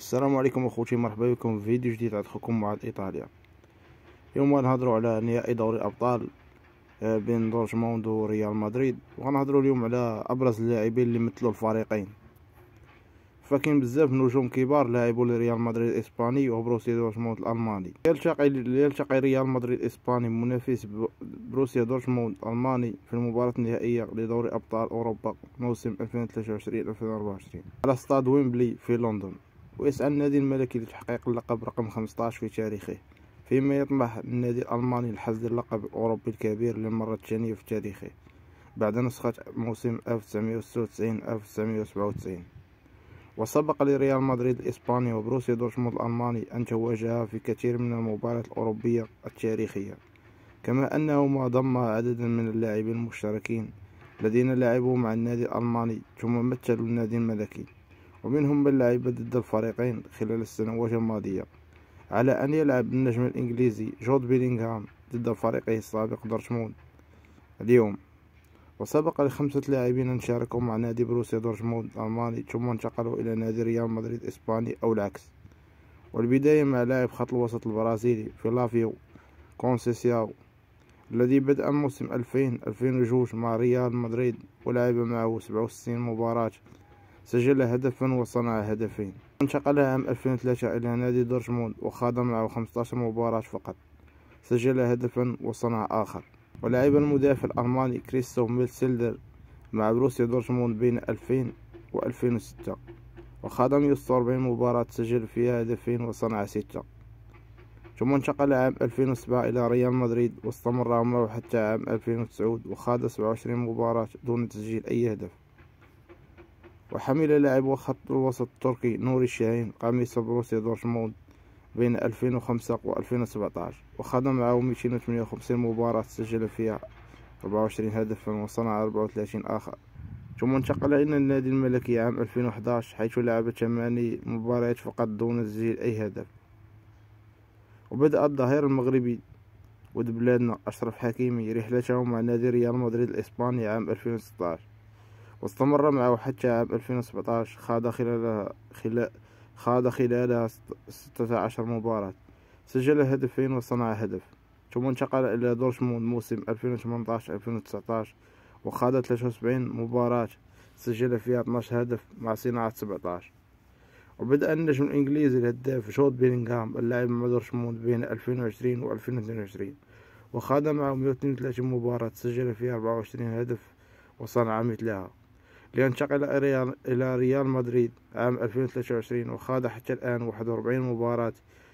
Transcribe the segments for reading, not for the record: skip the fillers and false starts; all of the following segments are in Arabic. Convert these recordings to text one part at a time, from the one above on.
السلام عليكم اخوتي، مرحبا بكم في فيديو جديد عند خوكم مع ايطاليا. اليوم غنهضروا على نهائي دوري الابطال بين دورتموند وريال مدريد، وغنهضروا اليوم على ابرز اللاعبين اللي مثلوا الفريقين. فكاين بزاف نجوم كبار لاعبوا لريال مدريد الاسباني وبروسيا دورتموند الالماني. يلتقي ريال مدريد الاسباني منافس بروسيا دورتموند الالماني في المباراة النهائية لدوري ابطال اوروبا موسم 2023-2024 على استاد ويمبلي في لندن. ويسعى النادي الملكي لتحقيق اللقب رقم 15 في تاريخه، فيما يطمح النادي الألماني لحصد اللقب الأوروبي الكبير للمرة الثانية في تاريخه بعد نسخة موسم 1996-1997. وسبق لريال مدريد الإسباني وبروسيا دورتموند الألماني أن تواجها في كثير من المباريات الأوروبية التاريخية، كما أنهما ضم عددا من اللاعبين المشتركين الذين لعبوا مع النادي الألماني ثم مثلوا النادي الملكي، ومنهم من لعب ضد الفريقين خلال السنوات الماضية، على أن يلعب النجم الإنجليزي جود بيلينغهام ضد فريقه السابق دورتموند اليوم. وسبق لخمسة لاعبين أن شاركوا مع نادي بروسيا دورتموند الألماني ثم انتقلوا إلى نادي ريال مدريد الإسباني أو العكس. والبداية مع لاعب خط الوسط البرازيلي فلافيو كونسيسياو الذي بدأ موسم 2000-2002 مع ريال مدريد ولعب معه 67 مباراة، سجل هدفا وصنع هدفين. انتقل عام 2003 إلى نادي دورتموند وخاض معه 15 مباراة فقط، سجل هدفا وصنع آخر. ولعب المدافع الألماني كريستوف ميلسيلدر مع بروسيا دورتموند بين 2000 و 2006 وخاض 146 مباراة، سجل فيها هدفين وصنع 6. ثم انتقل عام 2007 إلى ريال مدريد واستمر أمره حتى عام 2009 وخاض 27 مباراة دون تسجيل أي هدف. وحمل لاعب خط الوسط التركي نوري الشاهين قميص بروسيا دورتموند بين 2005 و 2017 وخاض معه 258 مباراة، سجل فيها 24 هدفا وصنع 34 آخر. ثم انتقل إلى النادي الملكي عام 2011 حيث لعب 8 مباريات فقط دون تسجيل أي هدف. وبدأ الظهير المغربي ود بلادنا أشرف حكيمي رحلته مع نادي ريال مدريد الإسباني عام 2016 واستمر معه حتى عام 2017، خاض خلالها 16 مباراة، سجل هدفين وصنع هدف. ثم انتقل إلى دورتموند موسم 2018-2019 وخاض 73 مباراة، سجل فيها 12 هدف مع صناعة 17. وبدأ النجم الإنجليزي الهداف جود بيلينغهام اللعب مع دورتموند بين 2020 و 2022 وخاض معه 132 مباراة، سجل فيها 24 هدف وصنع مثلها، لينتقل إلى ريال مدريد عام 2023 وخاض حتى الآن 41 مباراة،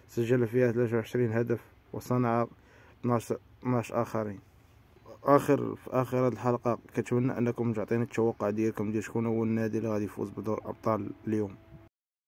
سجل فيها 23 هدف وصنع 12 آخرين. في آخر هذه الحلقة كنتمنى أنكم تعطيني التوقع ديالكم ديال شكون هو النادي اللي غادي يفوز بدور أبطال اليوم.